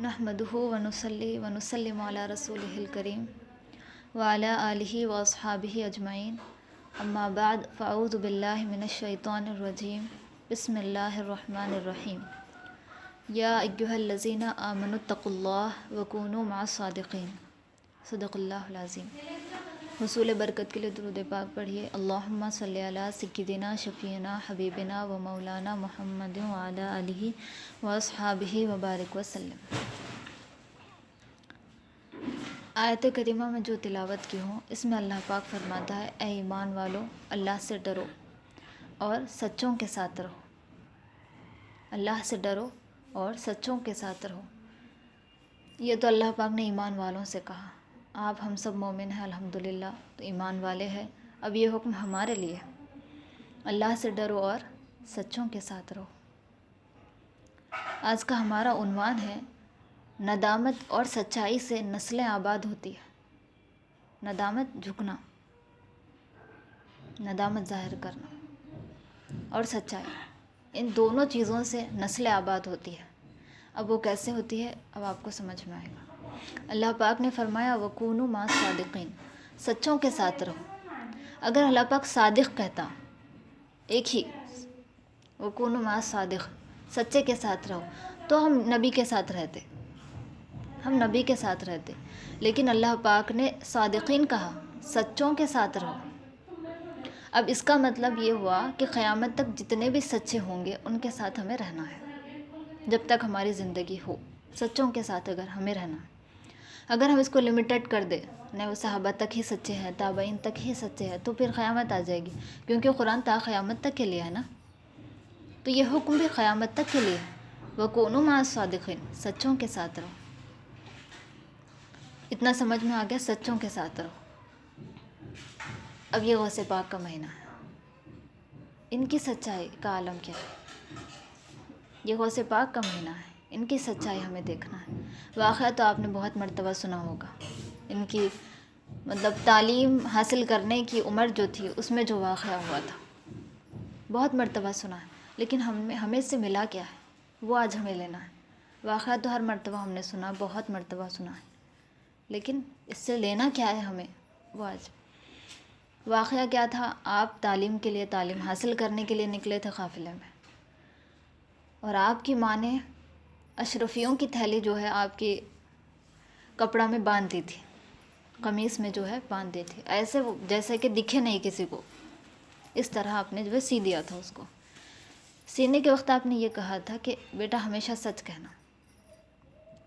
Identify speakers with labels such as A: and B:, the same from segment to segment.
A: نحمدہ ونصلی ونسلم علی رسولہ الکریم وعلی آلہ واصحابہ اجمعین اما بعد فاعوذ باللہ من الشیطان الرجیم بسم اللہ الرحمن الرحیم یا ایہا الذین آمنوا اتقوا اللہ وکونوا مع الصادقین صدق اللہ العظیم۔ حصول برکت کے لیے درود پاک پڑھیے۔ اللہم صلی علی سیدنا شفیعنا حبیبنا و مولانا محمد وعلی آلہ واصحابہ وبارک وسلم۔ آیت کریمہ میں جو تلاوت کی ہوں اس میں اللہ پاک فرماتا ہے اے ایمان والو اللہ سے ڈرو اور سچوں کے ساتھ رہو۔ اللہ سے ڈرو اور سچوں کے ساتھ رہو۔ یہ تو اللہ پاک نے ایمان والوں سے کہا۔ آپ ہم سب مومن ہیں الحمدللہ، تو ایمان والے ہیں۔ اب یہ حکم ہمارے لیے ہے، اللہ سے ڈرو اور سچوں کے ساتھ رہو۔ آج کا ہمارا عنوان ہے ندامت اور سچائی سے نسلیں آباد ہوتی ہے۔ ندامت جھکنا، ندامت ظاہر کرنا اور سچائی، ان دونوں چیزوں سے نسلیں آباد ہوتی ہے۔ اب وہ کیسے ہوتی ہے اب آپ کو سمجھ میں آئے گا۔ اللہ پاک نے فرمایا وَكُونُوا مَعَ الصَّادِقِينَ، سچوں کے ساتھ رہو۔ اگر اللہ پاک صادق کہتا، ایک ہی وَكُونُوا مَعَ الصَّادِقِ، سچے کے ساتھ رہو، تو ہم نبی کے ساتھ رہتے، ہم نبی کے ساتھ رہتے۔ لیکن اللہ پاک نے صادقین کہا، سچوں کے ساتھ رہو۔ اب اس کا مطلب یہ ہوا کہ قیامت تک جتنے بھی سچے ہوں گے ان کے ساتھ ہمیں رہنا ہے، جب تک ہماری زندگی ہو سچوں کے ساتھ اگر ہمیں رہنا ہے۔ اگر ہم اس کو لمیٹڈ کر دیں، نہیں وہ صحابہ تک ہی سچے ہیں، تابعین تک ہی سچے ہیں، تو پھر قیامت آ جائے گی، کیونکہ قرآن تا قیامت تک کے لیے ہے نا، تو یہ حکم بھی قیامت تک کے لیے ہے۔ وَكُونُوا مَعَ الصَّادِقِينَ، سچوں کے ساتھ رہو۔ اتنا سمجھ میں آ گیا، سچوں کے ساتھ رہو۔ اب یہ غوث پاک کا مہینہ ہے، ان کی سچائی کا عالم کیا ہے؟ یہ غوث پاک کا مہینہ ہے، ان کی سچائی ہمیں دیکھنا ہے۔ واقعہ تو آپ نے بہت مرتبہ سنا ہوگا، ان کی مطلب تعلیم حاصل کرنے کی عمر جو تھی اس میں جو واقعہ ہوا تھا بہت مرتبہ سنا ہے، لیکن ہمیں اس سے ملا کیا ہے وہ آج ہمیں لینا ہے۔ واقعہ تو ہر مرتبہ ہم نے سنا، بہت مرتبہ سنا ہے، لیکن اس سے لینا کیا ہے ہمیں وہ آج۔ واقعہ کیا تھا؟ آپ تعلیم کے لیے، تعلیم حاصل کرنے کے لیے نکلے تھے قافلے میں، اور آپ کی ماں نے اشرفیوں کی تھیلی جو ہے آپ کی کپڑا میں باندھ دی تھی، قمیص میں جو ہے باندھ دی تھی، ایسے جیسے کہ دکھے نہیں کسی کو، اس طرح آپ نے جو ہے سی دیا تھا اس کو۔ سینے کے وقت آپ نے یہ کہا تھا کہ بیٹا ہمیشہ سچ کہنا،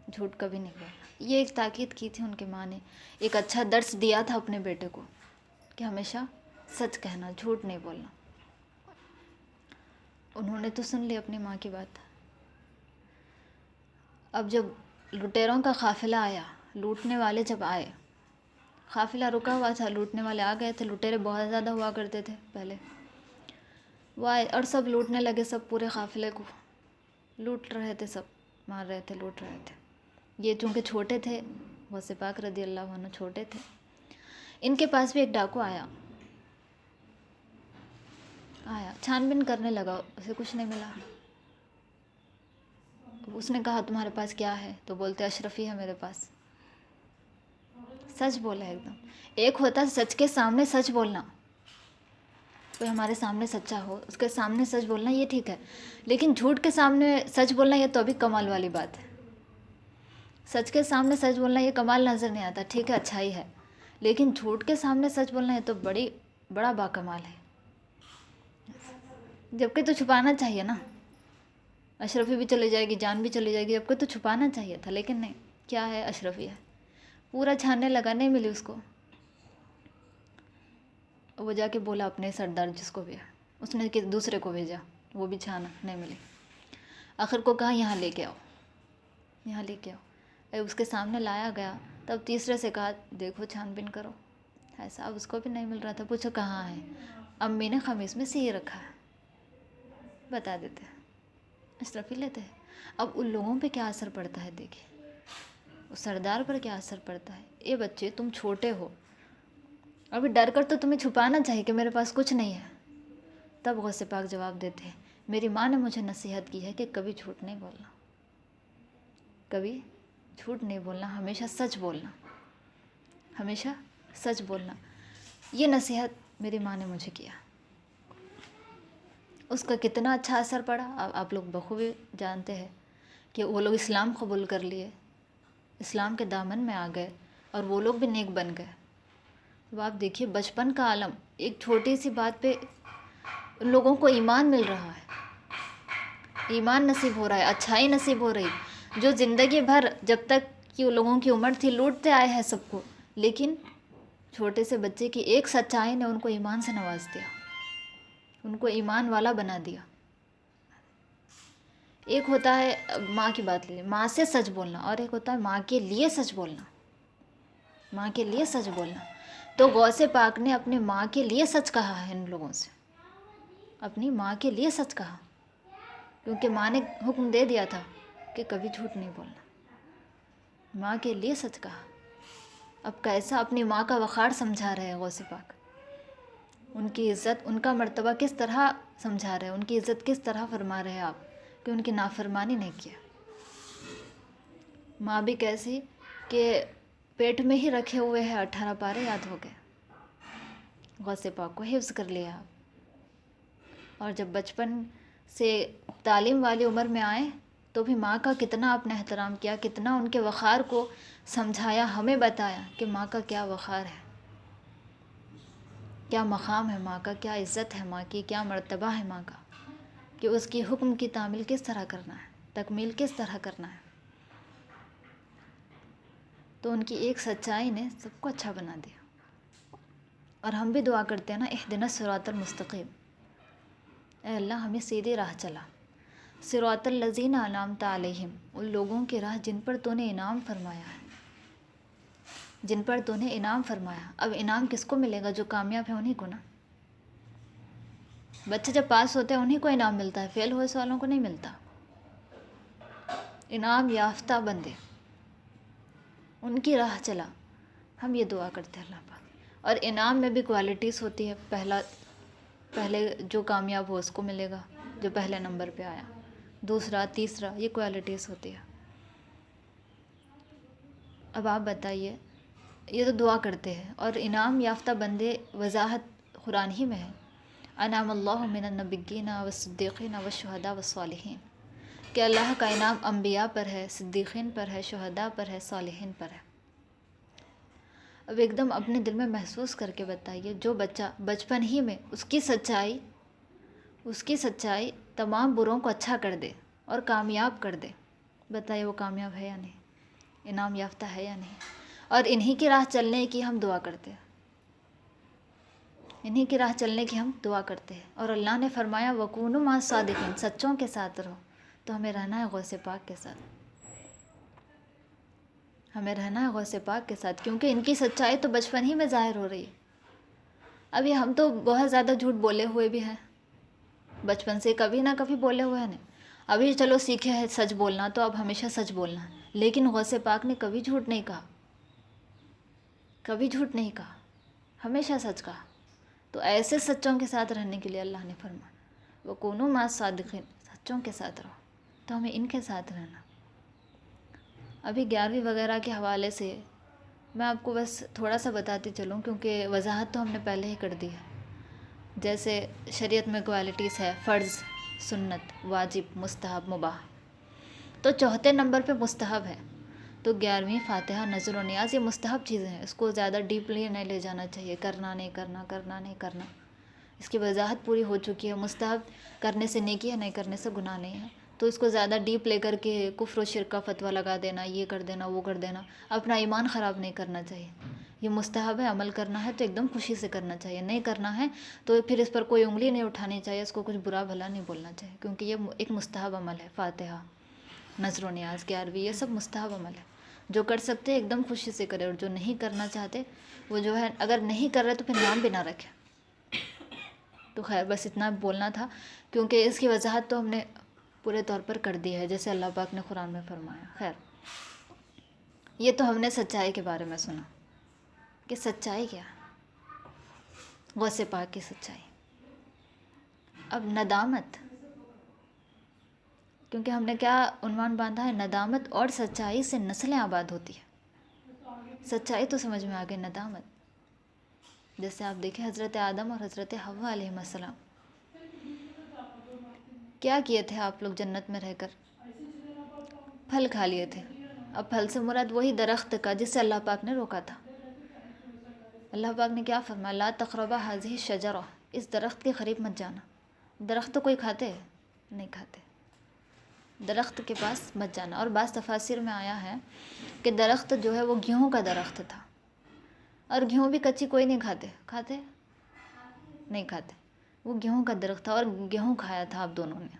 A: جھوٹ کبھی نہیں بولنا۔ یہ ایک تاکید کی تھی ان کی ماں نے، ایک اچھا درس دیا تھا اپنے بیٹے کو کہ ہمیشہ سچ کہنا، جھوٹ نہیں بولنا۔ انہوں نے تو سن لی اپنی ماں کی بات۔ اب جب لٹیروں کا قافلہ آیا، لوٹنے والے جب آئے، قافلہ رکا ہوا تھا، لوٹنے والے آ گئے تھے، لٹیرے بہت زیادہ ہوا کرتے تھے پہلے، وہ آئے اور سب لوٹنے لگے، سب پورے قافلے کو لوٹ رہے تھے، سب مار رہے تھے، لوٹ رہے تھے۔ یہ چونکہ چھوٹے تھے، غوث پاک رضی اللہ عنہ چھوٹے تھے، ان کے پاس بھی ایک ڈاکو آیا، چھان بین کرنے لگا، اسے کچھ نہیں ملا۔ اس نے کہا تمہارے پاس کیا ہے؟ تو بولتے اشرفی ہے میرے پاس۔ سچ بولا ایک دم۔ ایک ہوتا سچ کے سامنے سچ بولنا، کوئی ہمارے سامنے سچا ہو اس کے سامنے سچ بولنا یہ ٹھیک ہے، لیکن جھوٹ کے سامنے سچ بولنا یہ تو ابھی کمال والی بات ہے۔ سچ کے سامنے سچ بولنا یہ کمال نظر نہیں آتا، ٹھیک ہے اچھائی ہے، لیکن جھوٹ کے سامنے سچ بولنا یہ تو بڑا باکمال ہے۔ جبکہ تو چھپانا چاہیے نا، اشرفی بھی چلی جائے گی، جان بھی چلی جائے گی، جبکہ تو چھپانا چاہیے تھا، لیکن نہیں، کیا ہے اشرفی ہے، پورا چھاننے لگا، نہیں ملی اس کو۔ وہ جا کے بولا اپنے سردار جس کو بھی ہے، اس نے کہ دوسرے کو بھیجا، وہ بھی چھانا، نہیں ملی۔ آخر کو کہا یہاں لے کے آؤ، یہاں لے کے آؤ۔ اس کے سامنے لایا گیا، تب تیسرے سے کہا دیکھو چھان بین کرو، ایسا اب اس کو بھی نہیں مل رہا تھا۔ پوچھو کہاں ہے؟ امی نے قمیص میں سی رکھا ہے، بتا دیتے ہیں، اشرفی لیتے ہیں۔ اب ان لوگوں پہ کیا اثر پڑتا ہے دیکھیں، اس سردار پر کیا اثر پڑتا ہے۔ اے بچے تم چھوٹے ہو، ابھی ڈر کر تو تمہیں چھپانا چاہیے کہ میرے پاس کچھ نہیں ہے۔ تب غوث پاک جواب دیتے ہیں میری ماں نے مجھے نصیحت کی ہے کہ کبھی جھوٹ نہیں بولنا، کبھی جھوٹ نہیں بولنا، ہمیشہ سچ بولنا، ہمیشہ سچ بولنا. یہ نصیحت میری ماں نے مجھے کیا. اس کا کتنا اچھا اثر پڑا آپ لوگ بخوبی جانتے ہیں کہ وہ لوگ اسلام قبول کر لیے، اسلام کے دامن میں آ گئے اور وہ لوگ بھی نیک بن گئے. اب آپ دیکھیے بچپن کا عالم، ایک چھوٹی سی بات پہ ان لوگوں کو ایمان مل رہا ہے، ایمان نصیب ہو رہا ہے، اچھائی نصیب ہو رہی، جو زندگی بھر جب تک کہ وہ لوگوں کی عمر تھی لوٹتے آئے ہیں سب کو، لیکن چھوٹے سے بچے کی ایک سچائی نے ان کو ایمان سے نواز دیا، ان کو ایمان والا بنا دیا. ایک ہوتا ہے ماں کی بات لے لیں، ماں سے سچ بولنا، اور ایک ہوتا ہے ماں کے لیے سچ بولنا، ماں کے لیے سچ بولنا. تو غوث پاک نے اپنے ماں کے لیے سچ کہا ہے ان لوگوں سے، اپنی ماں کے لیے سچ کہا، کیونکہ ماں نے حکم دے دیا تھا کہ کبھی جھوٹ نہیں بولنا. ماں کے لیے سچ کہا. اب کیسا اپنی ماں کا وقار سمجھا رہے ہیں غوث پاک، ان کی عزت، ان کا مرتبہ کس طرح سمجھا رہے ہیں، ان کی عزت کس طرح فرما رہے ہیں آپ کہ ان کی نافرمانی نہیں کیا. ماں بھی کیسی کہ پیٹ میں ہی رکھے ہوئے ہیں 18 پارے یاد ہو گئے، غوث پاک کو حفظ کر لیا آپ. اور جب بچپن سے تعلیم والی عمر میں آئے تو بھی ماں کا کتنا آپ نے احترام کیا، کتنا ان کے وقار کو سمجھایا، ہمیں بتایا کہ ماں کا کیا وقار ہے، کیا مقام ہے ماں کا، کیا عزت ہے ماں کی، کیا مرتبہ ہے ماں کا، کہ اس کی حکم کی تعمیل کس طرح کرنا ہے، تکمیل کس طرح کرنا ہے. تو ان کی ایک سچائی نے سب کو اچھا بنا دیا. اور ہم بھی دعا کرتے ہیں نا، اہدنا الصراط المستقیم، اے اللہ ہمیں سیدھی راہ چلا. صراط الذین انعمت علیہم، ان لوگوں کی راہ جن پر تو نے انعام فرمایا ہے، جن پر تو نے انعام فرمایا. اب انعام کس کو ملے گا؟ جو کامیاب ہے انہی کو نا. بچے جب پاس ہوتے ہیں انہی کو انعام ملتا ہے، فیل ہوئے والوں کو نہیں ملتا. انعام یافتہ بندے، ان کی راہ چلا. ہم یہ دعا کرتے ہیں اللہ پاک. اور انعام میں بھی کوالٹیز ہوتی ہے، پہلے جو کامیاب ہو اس کو ملے گا، جو پہلے نمبر پہ آیا، دوسرا تیسرا، یہ کوالٹیز ہوتی ہے. اب آپ بتائیے، یہ تو دعا کرتے ہیں، اور انعام یافتہ بندے وضاحت قرآن ہی میں ہے. انعم اللہ من النبیین والصدیقین والشہداء والصالحین، کہ اللہ کا انعام انبیاء پر ہے، صدیقین پر ہے، شہداء پر ہے، صالحین پر ہے. اب ایک دم اپنے دل میں محسوس کر کے بتائیے، جو بچہ بچپن ہی میں اس کی سچائی تمام بروں کو اچھا کر دے اور کامیاب کر دے، بتائیے وہ کامیاب ہے یا نہیں، انعام یافتہ ہے یا نہیں. اور انہی کی راہ چلنے کی ہم دعا کرتے ہیں، انہی کی راہ چلنے کی ہم دعا کرتے ہیں. اور اللہ نے فرمایا وَكُونُوا مَعَ الصَّادِقِينَ، سچوں کے ساتھ رہو. تو ہمیں رہنا ہے غوث پاک کے ساتھ، ہمیں رہنا ہے غوث پاک کے ساتھ، کیونکہ ان کی سچائی تو بچپن ہی میں ظاہر ہو رہی ہے. ابھی ہم تو بہت زیادہ جھوٹ بولے ہوئے بھی ہیں، بچپن سے کبھی نہ کبھی بولے ہوئے ہیں. ابھی چلو سیکھے ہیں سچ بولنا، تو اب ہمیشہ سچ بولنا ہے. لیکن غوث پاک نے کبھی جھوٹ نہیں کہا، کبھی جھوٹ نہیں کہا، ہمیشہ سچ کہا. تو ایسے سچوں کے ساتھ رہنے کے لیے اللہ نے فرمایا وَكُونُوا مَعَ الصَّادِقِينَ، سچوں کے ساتھ رہو. تو ہمیں ان کے ساتھ رہنا. ابھی 11ویں وغیرہ کے حوالے سے میں آپ کو بس تھوڑا سا بتاتی چلوں، کیونکہ وضاحت تو ہم نے پہلے ہی کر دی ہے. جیسے شریعت میں کوالٹیز ہے، فرض، سنت، واجب، مستحب، مباح. تو چوتھے نمبر پہ مستحب ہے. تو 11ویں فاتحہ، نذر و نیاز، یہ مستحب چیزیں ہیں، اس کو زیادہ ڈیپلی نہیں لے جانا چاہیے، کرنا نہیں کرنا، کرنا نہیں کرنا. اس کی وضاحت پوری ہو چکی ہے. مستحب کرنے سے نیکی ہے، نہیں کرنے سے گناہ نہیں ہے. تو اس کو زیادہ ڈیپ لے کر کے کفر و شرک کا فتویٰ لگا دینا، یہ کر دینا، وہ کر دینا، اپنا ایمان خراب نہیں کرنا چاہیے. یہ مستحب ہے، عمل کرنا ہے تو ایک دم خوشی سے کرنا چاہیے. نہیں کرنا ہے تو پھر اس پر کوئی انگلی نہیں اٹھانی چاہیے، اس کو کچھ برا بھلا نہیں بولنا چاہیے، کیونکہ یہ ایک مستحب عمل ہے. فاتحہ، نذر و نیاز، 11ویں، یہ سب مستحب عمل ہے. جو کر سکتے ایک دم خوشی سے کرے، اور جو نہیں کرنا چاہتے وہ جو ہے اگر نہیں کر رہے تو پھر نام بھی نہ رکھے. تو خیر بس اتنا بولنا تھا، کیونکہ اس کی وضاحت تو ہم نے پورے طور پر کر دی ہے، جیسے اللہ پاک نے قرآن میں فرمایا. خیر، یہ تو ہم نے سچائی کے بارے میں سنا کہ سچائی کیا، غوث پاک کی سچائی. اب ندامت، کیونکہ ہم نے کیا عنوان باندھا ہے؟ ندامت اور سچائی سے نسلیں آباد ہوتی ہیں۔ سچائی تو سمجھ میں آ گئی، ندامت جیسے آپ دیکھیں حضرت آدم اور حضرت حوا علیہ السلام، کیا کیے تھے آپ لوگ جنت میں رہ کر؟ پھل کھا لیے تھے۔ اب پھل سے مراد وہی درخت کا جس سے اللہ پاک نے روکا تھا۔ اللہ پاک نے کیا فرمایا؟ لا تقربا هذه الشجرہ، اس درخت کے قریب مت جانا۔ درخت تو کوئی کھاتے ہیں؟ نہیں کھاتے، درخت کے پاس مت جانا۔ اور بعض تفاسیر میں آیا ہے کہ درخت جو ہے وہ گیہوں کا درخت تھا، اور گیہوں بھی کچی کوئی نہیں کھاتے نہیں کھاتے، وہ گیہوں کا درخت تھا اور گیہوں کھایا تھا آپ دونوں نے۔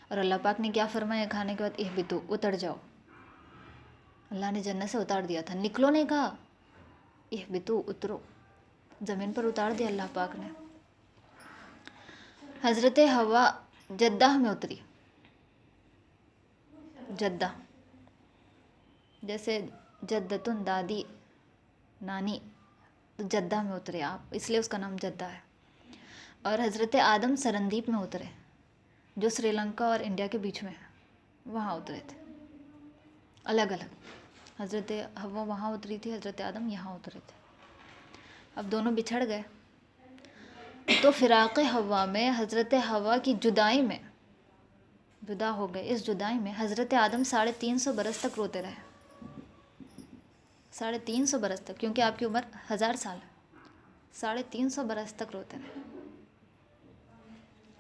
A: اور اللہ پاک نے کیا فرمایا کھانے کے بعد؟ اہبطوا، اتر جاؤ۔ اللہ نے جنت سے اتار دیا تھا، نکلو نہیں کہا، اہبطوا، اترو، زمین پر اتار دیا اللہ پاک نے۔ حضرت حوا جدہ میں اتری، جدہ جیسے جدتن دادی نانی، تو جدہ میں اترے آپ، اس لیے اس کا نام جدہ ہے۔ اور حضرت آدم سرندیپ میں اترے، جو سری لنکا اور انڈیا کے بیچ میں ہے، وہاں اترے تھے الگ الگ۔ حضرت حوا وہاں اتری تھی، حضرت آدم یہاں اترے تھے۔ اب دونوں بچھڑ گئے تو فراق حوا میں، حضرت حوا کی جدائی میں، جدا ہو گئے، اس جدائی میں حضرت آدم 350 برس تک روتے رہے۔ 350 برس تک، کیونکہ آپ کی عمر 1000 سال ہے، 350 برس تک روتے رہے۔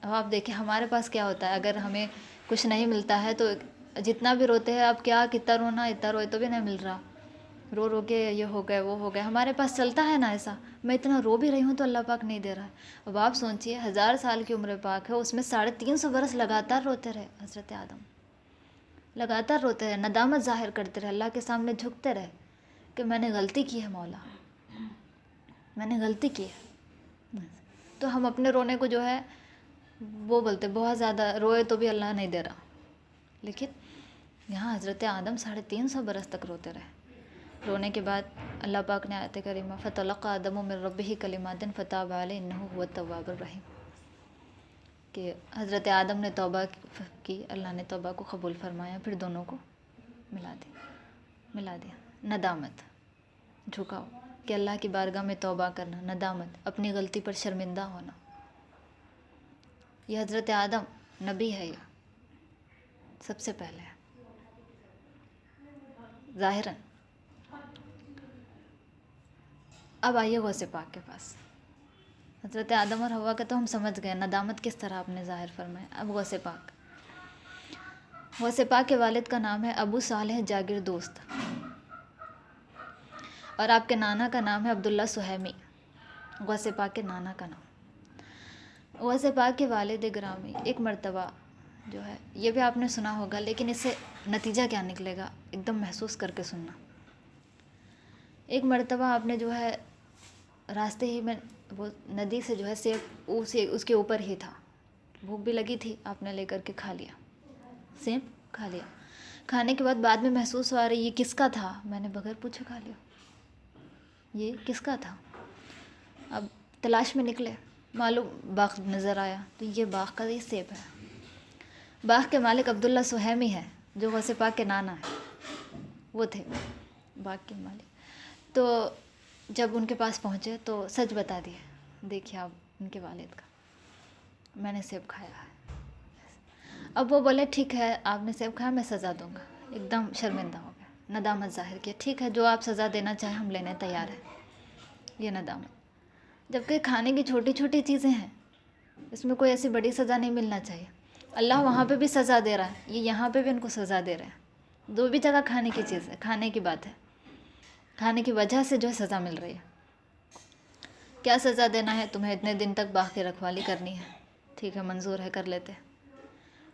A: اب آپ دیکھیں ہمارے پاس کیا ہوتا ہے، اگر ہمیں کچھ نہیں ملتا ہے تو جتنا بھی روتے ہیں، اب کیا کتنا رونا، اتنا روئے تو بھی نہیں مل رہا، رو رو کے یہ ہو گئے وہ ہو گئے، ہمارے پاس چلتا ہے نا ایسا، میں اتنا رو بھی رہی ہوں تو اللہ پاک نہیں دے رہا ہے۔ اب آپ سوچئے 1000 سال کی عمر پاک ہے، اس میں 350 برس لگاتار روتے رہے حضرت آدم، لگاتار روتے رہے، ندامت ظاہر کرتے رہے، اللہ کے سامنے جھکتے رہے کہ میں نے غلطی کی ہے مولا، میں نے غلطی کی ہے۔ تو ہم اپنے رونے کو جو ہے وہ بولتے بہت زیادہ روئے تو بھی اللہ نہیں دے رہا، لیکن یہاں حضرت آدم 350 برس تک روتے رہے۔ رونے کے بعد اللہ پاک نے آیت کریمہ فَتَلَقَّىٰ آدَمُ مِن رَبِّهِ كَلِمَاتٍ فَتَابَ عَلَيْهِ إِنَّهُ هُوَ التَّوَّابُ الرَّحِيمُ، کہ حضرت آدم نے توبہ کی، اللہ نے توبہ کو قبول فرمایا، پھر دونوں کو ملا دیا۔ ندامت، جھکاؤ کہ اللہ کی بارگاہ میں توبہ کرنا، ندامت، اپنی غلطی پر شرمندہ ہونا۔ یہ حضرت آدم نبی ہے، یہ سب سے پہلے ہے ظاہراً۔ اب آئیے غوث پاک کے پاس۔ حضرت آدم اور حوا کا تو ہم سمجھ گئے ندامت کس طرح آپ نے ظاہر فرمایا۔ اب غوث پاک، غوث پاک کے والد کا نام ہے ابو صالح جاگیر دوست، اور آپ کے نانا کا نام ہے عبداللہ سہیمی، غوث پاک کے نانا کا نام۔ غوث پاک کے والد گرامی ایک مرتبہ جو ہے، یہ بھی آپ نے سنا ہوگا، لیکن اس سے نتیجہ کیا نکلے گا ایک دم محسوس کر کے سننا۔ ایک مرتبہ آپ نے جو ہے راستے ہی میں وہ ندی سے جو ہے سیب اس کے اوپر ہی تھا، بھوک بھی لگی تھی، آپ نے لے کر کے کھا لیا، سیب کھا لیا۔ کھانے کے بعد میں محسوس ہوا رہی یہ کس کا تھا، میں نے بغیر پوچھے کھا لیا، یہ کس کا تھا۔ اب تلاش میں نکلے، معلوم باغ نظر آیا، تو یہ باغ کا یہ سیب ہے۔ باغ کے مالک عبداللہ سہیمی ہے، جو غوث پاک کے نانا ہے، وہ تھے باغ کے مالک۔ تو جب ان کے پاس پہنچے تو سچ بتا دیے، دیکھیے آپ ان کے والد کا، میں نے سیب کھایا ہے۔ اب وہ بولے ٹھیک ہے آپ نے سیب کھایا، میں سزا دوں گا۔ ایک دم شرمندہ ہو گیا، ندامت ظاہر کیا، ٹھیک ہے جو آپ سزا دینا چاہیں ہم لینے تیار ہیں، یہ ندامت۔ جبکہ کھانے کی چھوٹی چھوٹی چیزیں ہیں، اس میں کوئی ایسی بڑی سزا نہیں ملنا چاہیے۔ اللہ وہاں پہ بھی سزا دے رہا ہے، یہ یہاں پہ بھی ان کو سزا دے رہے ہیں، دو بھی جگہ کھانے کی چیز ہے، کھانے کی بات ہے، کھانے کی وجہ سے جو ہے سزا مل رہی ہے۔ کیا سزا دینا ہے؟ تمہیں اتنے دن تک باغ کی رکھوالی کرنی ہے، ٹھیک ہے منظور ہے، کر لیتے۔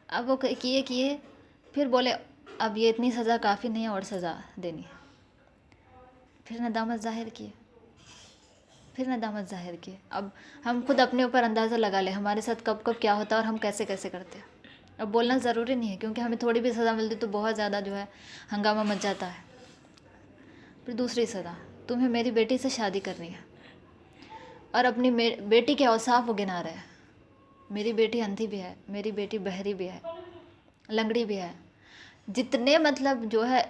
A: اب وہ کیے پھر بولے اب یہ اتنی سزا کافی نہیں ہے، اور سزا دینی ہے۔ پھر ندامت ظاہر کی۔ اب ہم خود اپنے اوپر اندازہ لگا لیں ہمارے ساتھ کب کب کیا ہوتا ہے اور ہم کیسے کیسے کرتے ہیں۔ اب بولنا ضروری نہیں ہے، کیونکہ ہمیں تھوڑی بھی سزا ملتی تو بہت زیادہ جو ہے ہنگامہ مچ جاتا ہے۔ پھر دوسری سزا، تمہیں میری بیٹی سے شادی کرنی ہے، اور اپنی بیٹی کے اوصاف وہ گنا رہے ہیں، میری بیٹی اندھی بھی ہے، میری بیٹی بہری بھی ہے، لنگڑی بھی ہے. جتنے مطلب جو ہے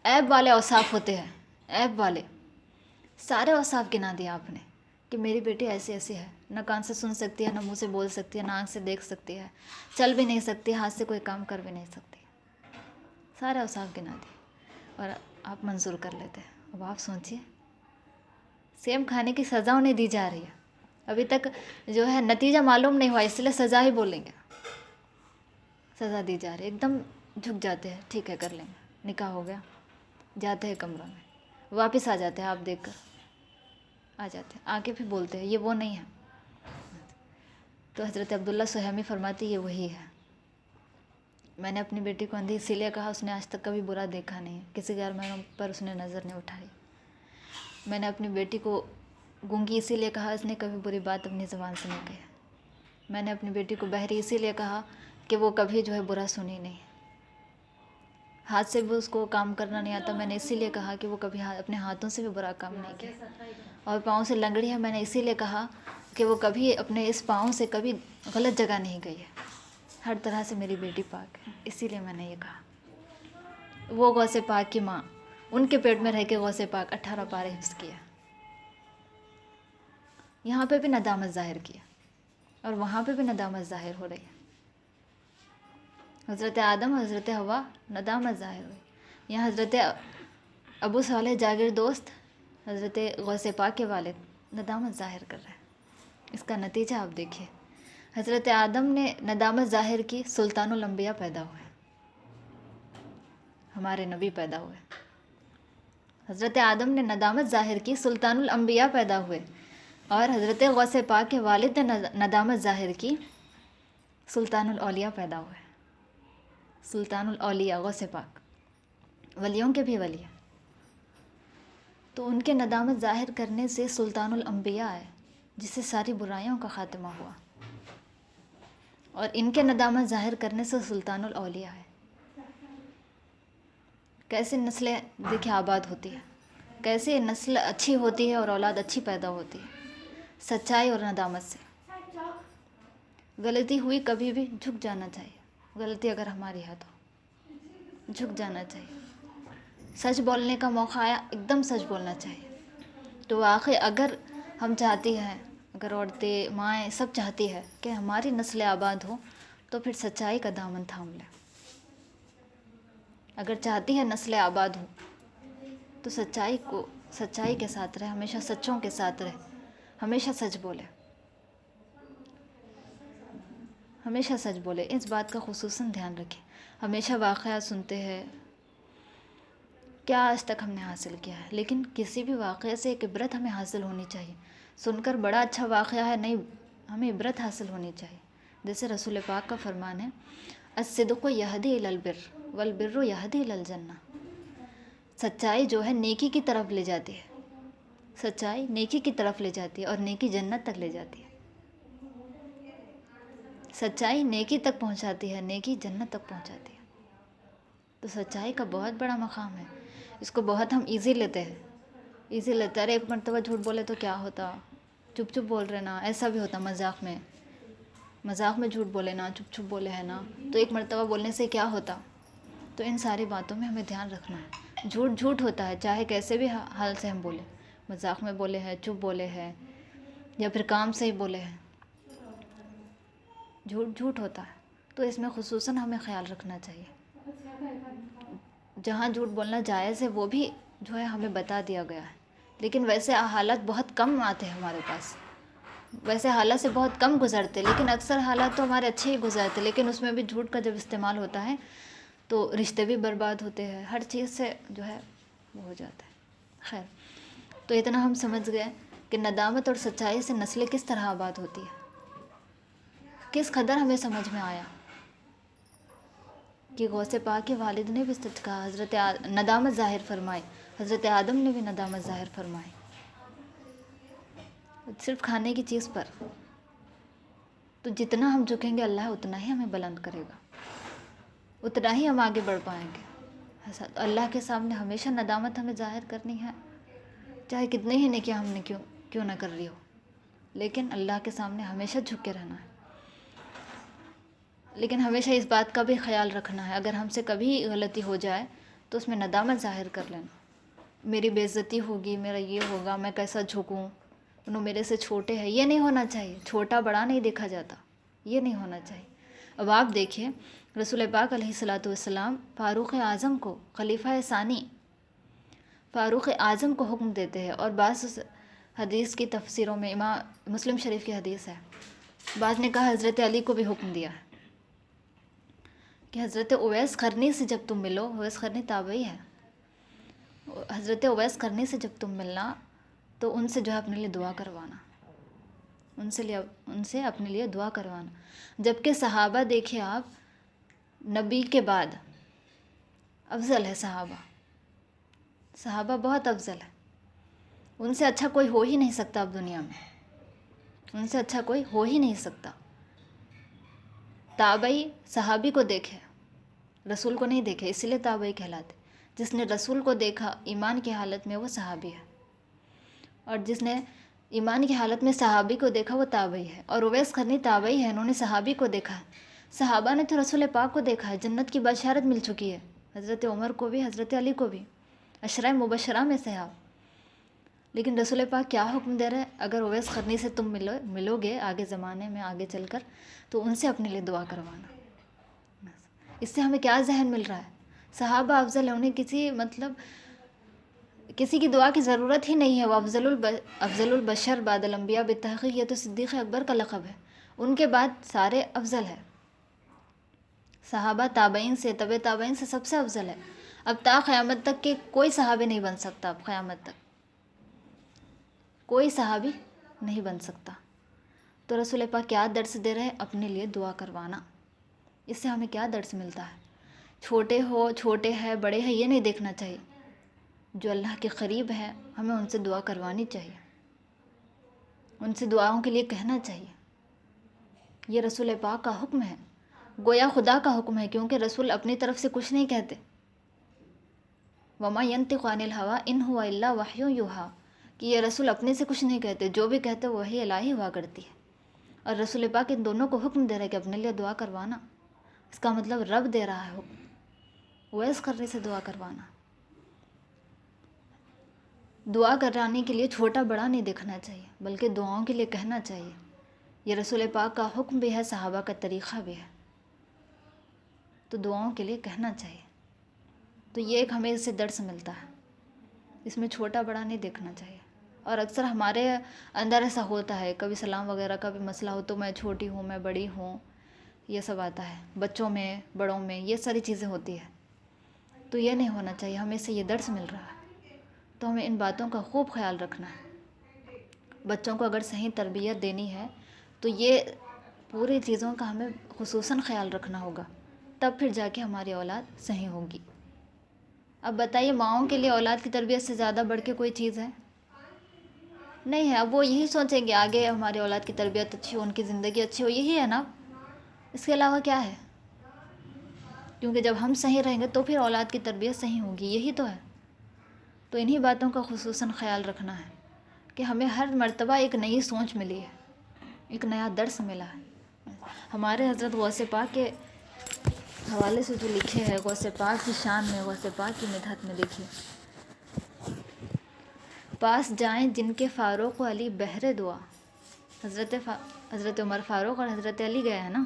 A: عیب والے اوصاف ہوتے ہیں، عیب والے سارے اوصاف گنا دیا آپ نے کہ میری بیٹی ایسی ایسی ہے، نہ کان سے سن سکتی ہے، نہ منہ سے بول سکتی ہے، نہ آنکھ سے دیکھ سکتی ہے، چل بھی نہیں سکتی، ہاتھ سے کوئی کام کر بھی نہیں سکتی. سارے اوصاف گنا دیے اور آپ منظور کر لیتے ہیں. اب آپ سوچیے، سیم کھانے کی سزا انہیں دی جا رہی ہے. ابھی تک جو ہے نتیجہ معلوم نہیں ہوا، اس لیے سزا ہی بولیں گے. سزا دی جا رہی ہے، ایک دم جھک جاتے ہیں. ٹھیک ہے، کر لیں گے، نکاح ہو گیا. جاتے ہیں کمرہ میں، واپس آ جاتے ہیں. آپ دیکھ کر آ جاتے ہیں، آ کے پھر بولتے ہیں یہ وہ نہیں ہے. تو حضرت عبداللہ سہیمی فرماتی یہ وہی ہے. میں نے اپنی بیٹی کو اندھی اسی لیے کہا، اس نے آج تک کبھی برا دیکھا نہیں، کسی غیر محرم پر اس نے نظر نہیں اٹھائی. میں نے اپنی بیٹی کو گونگی اسی لیے کہا، اس نے کبھی بری بات اپنی زبان سے نہیں کہی. میں نے اپنی بیٹی کو بہری اسی لیے کہا کہ وہ کبھی جو ہے برا سنی نہیں. ہاتھ سے بھی اس کو کام کرنا نہیں آتا، میں نے اسی لیے کہا کہ وہ کبھی اپنے ہاتھوں سے بھی برا کام نہیں کیا. اور پاؤں سے لنگڑی ہے، میں نے اسی لیے کہا کہ وہ کبھی اپنے اس پاؤں سے کبھی غلط جگہ نہیں گئی ہے. ہر طرح سے میری بیٹی پاک ہے، اسی لیے میں نے یہ کہا. وہ غوث پاک کی ماں، ان کے پیٹ میں رہ کے غوث پاک 18 پارے حفظ کیا. یہاں پہ بھی ندامت ظاہر کیا اور وہاں پہ بھی ندامت ظاہر ہو رہی ہے. حضرت آدم اور حضرت حوا ندامت ظاہر ہوئی. یہاں حضرت ابو صالح جاگیر دوست، حضرت غوث پاک کے والد ندامت ظاہر کر رہے ہیں. اس کا نتیجہ آپ دیکھیے. حضرت آدم نے ندامت ظاہر کی، سلطان الانبیاء پیدا ہوئے، ہمارے نبی پیدا ہوئے. حضرت آدم نے ندامت ظاہر کی، سلطان الانبیاء پیدا ہوئے. اور حضرت غوث پاک کے والد نے ندامت ظاہر کی، سلطان الاولیاء پیدا ہوئے. سلطان الاولیاء غوث پاک ولیوں کے بھی ولی ہیں. تو ان کے ندامت ظاہر کرنے سے سلطان الانبیاء آئے، جس سے ساری برائیوں کا خاتمہ ہوا. اور ان کے ندامت ظاہر کرنے سے سلطان الاولیاء آئے. کیسے نسلیں دیکھیں آباد ہوتی ہے، کیسے نسل اچھی ہوتی ہے اور اولاد اچھی پیدا ہوتی ہے، سچائی اور ندامت سے. غلطی ہوئی کبھی بھی جھک جانا چاہیے. غلطی اگر ہماری ہے تو جھک جانا چاہیے. سچ بولنے کا موقع آیا، ایک دم سچ بولنا چاہیے. تو واقعی اگر ہم چاہتی ہیں، اگر عورتیں مائیں سب چاہتی ہے کہ ہماری نسل آباد ہو، تو پھر سچائی کا دامن تھام لیں. اگر چاہتی ہے نسل آباد ہو تو سچائی کے ساتھ رہے، ہمیشہ سچوں کے ساتھ رہے، ہمیشہ سچ بولے، ہمیشہ سچ بولے. اس بات کا خصوصاً دھیان رکھیں. ہمیشہ واقعات سنتے ہیں، کیا آج تک ہم نے حاصل کیا ہے؟ لیکن کسی بھی واقعے سے ایک عبرت ہمیں حاصل ہونی چاہیے. سن کر بڑا اچھا واقعہ ہے نہیں، ہمیں عبرت حاصل ہونی چاہیے. جیسے رسول پاک کا فرمان ہے، الصدق یہدی الی البر والبر یہدی الی الجنہ. سچائی جو ہے نیکی کی طرف لے جاتی ہے. سچائی نیکی کی طرف لے جاتی ہے اور نیکی جنت تک لے جاتی ہے. سچائی نیکی تک پہنچاتی ہے، نیکی جنت تک پہنچاتی ہے. تو سچائی کا بہت بڑا مقام ہے. اس کو بہت ہم ایزی لیتے ہیں، ایزی لیتے ہیں. ارے ایک مرتبہ جھوٹ بولے تو کیا ہوتا، چپ چپ بول رہے نا. ایسا بھی ہوتا مذاق میں جھوٹ بولے نا، چپ چپ بولے ہیں نا، تو ایک مرتبہ بولنے سے کیا ہوتا. تو ان ساری باتوں میں ہمیں دھیان رکھنا ہے. جھوٹ جھوٹ ہوتا ہے، چاہے کیسے بھی حال سے ہم بولیں. مذاق میں بولے ہیں، چپ بولے ہیں، یا پھر کام سے ہی بولے ہیں، جھوٹ جھوٹ ہوتا ہے. تو اس میں خصوصاً ہمیں خیال رکھنا چاہیے. جہاں جھوٹ بولنا جائز ہے وہ بھی جو ہے ہمیں بتا دیا گیا ہے. لیکن ویسے حالات بہت کم آتے ہیں ہمارے پاس، ویسے حالات سے بہت کم گزرتے، لیکن اکثر حالات تو ہمارے اچھے ہی گزرتے. لیکن اس میں بھی جھوٹ کا جب استعمال ہوتا ہے تو رشتے بھی برباد ہوتے ہیں، ہر چیز سے جو ہے وہ ہو جاتا ہے. خیر، تو اتنا ہم سمجھ گئے کہ ندامت اور سچائی سے نسلیں کس طرح آباد ہوتی ہے. کس قدر ہمیں سمجھ میں آیا کہ غوث پاک کے والد نے بھی سچ کہا، حضرت ندامت ظاہر فرمائی. حضرت آدم نے بھی ندامت ظاہر فرمائی، صرف کھانے کی چیز پر. تو جتنا ہم جھکیں گے اللہ اتنا ہی ہمیں بلند کرے گا، اتنا ہی ہم آگے بڑھ پائیں گے. اللہ کے سامنے ہمیشہ ندامت ہمیں ظاہر کرنی ہے، چاہے کتنے ہی نیکیاں ہم نے کیوں نہ کر رہی ہو، لیکن اللہ کے سامنے ہمیشہ جھک کے رہنا ہے. لیکن ہمیشہ اس بات کا بھی خیال رکھنا ہے، اگر ہم سے کبھی غلطی ہو جائے تو اس میں ندامت ظاہر کر لینا، میری بے عزتی ہوگی، میرا یہ ہوگا، میں کیسا جھکوں، انہوں میرے سے چھوٹے ہیں، یہ نہیں ہونا چاہیے، چھوٹا بڑا نہیں دیکھا جاتا، یہ نہیں ہونا چاہیے۔ اب آپ دیکھیں رسول پاک علیہ الصلاۃ والسلام فاروق اعظم کو، خلیفہ ثانی فاروق اعظم کو حکم دیتے ہیں، اور بعض حدیث کی تفسیروں میں امام مسلم شریف کی حدیث ہے، بعض نے کہا حضرت علی کو بھی حکم دیا ہے کہ حضرت اویس قرنی سے جب تم ملو، اویس قرنی تابعی ہے، حضرت اویس قرنی سے جب تم ملنا تو ان سے جو ہے اپنے لیے دعا کروانا، ان سے اپنے لیے دعا کروانا۔ جبکہ صحابہ دیکھیں آپ، نبی کے بعد افضل ہے صحابہ بہت افضل ہے، ان سے اچھا کوئی ہو ہی نہیں سکتا اب دنیا میں، ان سے اچھا کوئی ہو ہی نہیں سکتا۔ تابعی صحابی کو دیکھے، رسول کو نہیں دیکھے، اسی لیے تابعی کہلاتے۔ جس نے رسول کو دیکھا ایمان کی حالت میں وہ صحابی ہے، اور جس نے ایمان کی حالت میں صحابی کو دیکھا وہ تابعی ہے۔ اور اویس قرنی تابعی ہے، انہوں نے صحابی کو دیکھا ہے، صحابہ نے تو رسول پاک کو دیکھا ہے، جنت کی بشارت مل چکی ہے حضرت عمر کو بھی، حضرت علی کو بھی، عشرہ مبشرہ میں سے آپ۔ لیکن رسول پاک کیا حکم دے رہے ہیں؟ اگر اویس قرنی سے تم ملو گے آگے زمانے میں، آگے چل کر، تو ان سے اپنے لیے دعا کروانا۔ اس سے ہمیں کیا ذہن مل رہا ہے؟ صحابہ افضل ہے، انہیں کسی کی دعا کی ضرورت ہی نہیں ہے، وہ افضل البشر بعد الانبیاء بالتحقیق، یہ تو صدیق اکبر کا لقب ہے، ان کے بعد سارے افضل ہے۔ صحابہ تابعین سے، تبع تابعین سے سب سے افضل ہے۔ اب تا قیامت تک کہ کوئی صحابی نہیں بن سکتا، اب قیامت تک کوئی صحابی نہیں بن سکتا۔ تو رسول پاک کیا درس دے رہے ہیں؟ اپنے لیے دعا کروانا۔ اس سے ہمیں کیا درس ملتا ہے؟ چھوٹے ہے بڑے ہیں یہ نہیں دیکھنا چاہیے، جو اللہ کے قریب ہے ہمیں ان سے دعا کروانی چاہیے، ان سے دعاؤں کے لیے کہنا چاہیے۔ یہ رسول پاک کا حکم ہے، گویا خدا کا حکم ہے، کیونکہ رسول اپنی طرف سے کچھ نہیں کہتے۔ وَمَا يَنطِقُ عَنِ الْهَوَىٰ إِنْ هُوَ إِلَّا وَحْيٌ يُوحَىٰ، کہ یہ رسول اپنے سے کچھ نہیں کہتے، جو بھی کہتے وہی الہی ہوا کرتی ہے۔ اور رسول پاک ان دونوں کو حکم دے رہے کہ اپنے لیے دعا کروانا، اس کا مطلب رب دے رہا ہے حکم، اویس قرنی سے دعا کروانا۔ دعا کرانے کے لیے چھوٹا بڑا نہیں دیکھنا چاہیے، بلکہ دعاؤں کے لیے کہنا چاہیے۔ یہ رسول پاک کا حکم بھی ہے، صحابہ کا طریقہ بھی ہے، تو دعاؤں کے لیے کہنا چاہیے۔ تو یہ ایک ہمیں اس سے درس ملتا ہے، اس میں چھوٹا بڑا نہیں دیکھنا چاہیے۔ اور اکثر ہمارے اندر ایسا ہوتا ہے، کبھی سلام وغیرہ کا بھی مسئلہ ہو تو میں چھوٹی ہوں، میں بڑی ہوں، یہ سب آتا ہے، بچوں میں بڑوں میں یہ ساری چیزیں ہوتی ہیں، تو یہ نہیں ہونا چاہیے۔ ہمیں اس سے یہ درس مل رہا ہے، تو ہمیں ان باتوں کا خوب خیال رکھنا ہے۔ بچوں کو اگر صحیح تربیت دینی ہے تو یہ پوری چیزوں کا ہمیں خصوصاً خیال رکھنا ہوگا، تب پھر جا کے ہماری اولاد صحیح ہوگی۔ اب بتائیے، ماؤں کے لیے اولاد کی تربیت سے زیادہ بڑھ کے کوئی چیز ہے؟ نہیں ہے۔ اب وہ یہی سوچیں گے آگے ہماری اولاد کی تربیت اچھی ہو، ان کی زندگی اچھی ہو، یہی ہے نا، اس کے علاوہ کیا ہے؟ کیونکہ جب ہم صحیح رہیں گے تو پھر اولاد کی تربیت صحیح ہوگی، یہی تو ہے۔ تو انہی باتوں کا خصوصاً خیال رکھنا ہے کہ ہمیں ہر مرتبہ ایک نئی سوچ ملی ہے، ایک نیا درس ملا ہے۔ ہمارے حضرت غوث پاک کے حوالے سے جو لکھے ہے، غوث پاک کی شان میں، غوث پاک کی مدحت میں دیکھیے، پاس جائیں جن کے فاروق و علی بہر دعا، حضرت عمر فاروق اور حضرت علی گئے ہیں نا،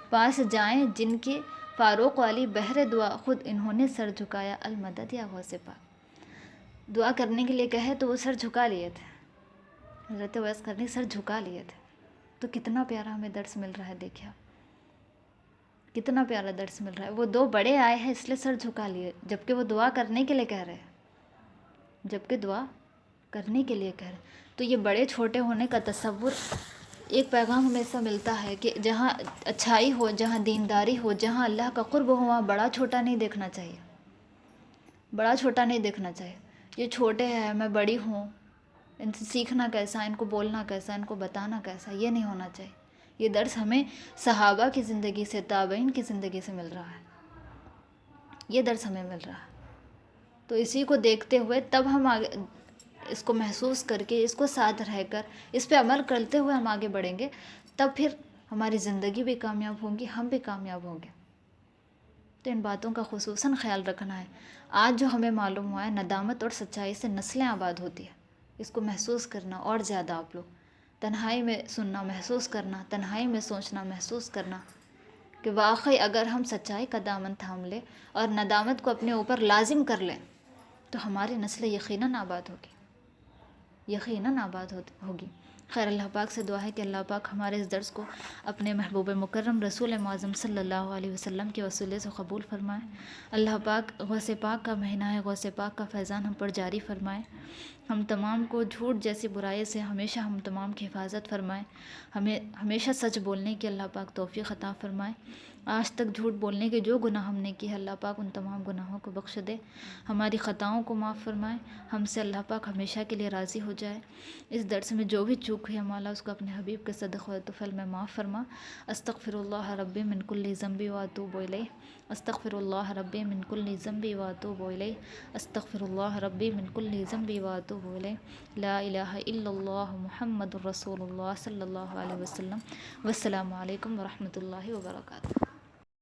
A: پاس جائیں جن کے فاروق و علی بہر دعا، خود انہوں نے سر جھکایا المدد یا غوث پاک۔ دعا کرنے کے لیے کہے تو وہ سر جھکا لیے تھے، حضرت اویس قرنی سر جھکا لیے تھے۔ تو کتنا پیارا ہمیں درس مل رہا ہے، دیکھیں آپ، کتنا پیارا درس مل رہا ہے۔ وہ دو بڑے آئے ہیں اس لیے سر جھکا لیے، جبکہ وہ دعا کرنے کے لیے کہہ رہے ہیں، جبکہ دعا کرنے کے لیے کہہ رہے ہیں۔ تو یہ بڑے چھوٹے ہونے کا تصور، ایک پیغام ہمیں ایسا ملتا ہے کہ جہاں اچھائی ہو، جہاں دینداری ہو، جہاں اللہ کا قرب ہو، وہاں بڑا چھوٹا نہیں دیکھنا چاہیے، بڑا چھوٹا نہیں دیکھنا چاہیے۔ یہ چھوٹے ہیں، میں بڑی ہوں، ان سے سیکھنا کیسا، ان کو بولنا کیسا، ان کو بتانا کیسا، یہ نہیں ہونا چاہیے۔ یہ درس ہمیں صحابہ کی زندگی سے، تابعین کی زندگی سے مل رہا ہے، یہ درس ہمیں مل رہا ہے۔ تو اسی کو دیکھتے ہوئے تب ہم آگے اس کو محسوس کر کے، اس کو ساتھ رہ کر، اس پہ عمل کرتے ہوئے ہم آگے بڑھیں گے، تب پھر ہماری زندگی بھی کامیاب ہوگی، ہم بھی کامیاب ہوں گے۔ تو ان باتوں کا خصوصاً خیال رکھنا ہے۔ آج جو ہمیں معلوم ہوا ہے، ندامت اور سچائی سے نسلیں آباد ہوتی ہیں، اس کو محسوس کرنا اور زیادہ آپ لوگ تنہائی میں سننا محسوس کرنا، تنہائی میں سوچنا محسوس کرنا کہ واقعی اگر ہم سچائی کا دامن تھام لیں اور ندامت کو اپنے اوپر لازم کر لیں تو ہماری نسل یقیناً آباد ہوگی، یقیناً آباد ہوگی۔ خیر، اللہ پاک سے دعا ہے کہ اللہ پاک ہمارے اس درس کو اپنے محبوب مکرم رسول معظم صلی اللہ علیہ وسلم کے وسیلے سے قبول فرمائے۔ اللہ پاک غوث پاک کا مہینہ ہے، غوث پاک کا فیضان ہم پر جاری فرمائے۔ ہم تمام کو جھوٹ جیسی برائی سے ہمیشہ ہم تمام کی حفاظت فرمائے۔ ہمیں ہمیشہ سچ بولنے کی اللہ پاک توفیق عطا فرمائے۔ آج تک جھوٹ بولنے کے جو گناہ ہم نے کیے، اللہ پاک ان تمام گناہوں کو بخش دے، ہماری خطاؤں کو معاف فرمائے، ہم سے اللہ پاک ہمیشہ کے لیے راضی ہو جائے۔ اس درس میں جو بھی چوک ہوئی ہے مولا اس کو اپنے حبیب کے صدقہ و طفل میں معاف فرما۔ استغفر اللہ ربی من کل ذنب واتوب الیہ، استغفر اللہ ربی من کل ذنب واتوب الیہ، استغفر اللہ ربی من کل ذنب واتوب الیہ، لا الہ الا اللہ محمد رسول اللہ صلی اللہ علیہ وسلم۔ والسلام علیکم ورحمۃ اللہ وبرکاتہ۔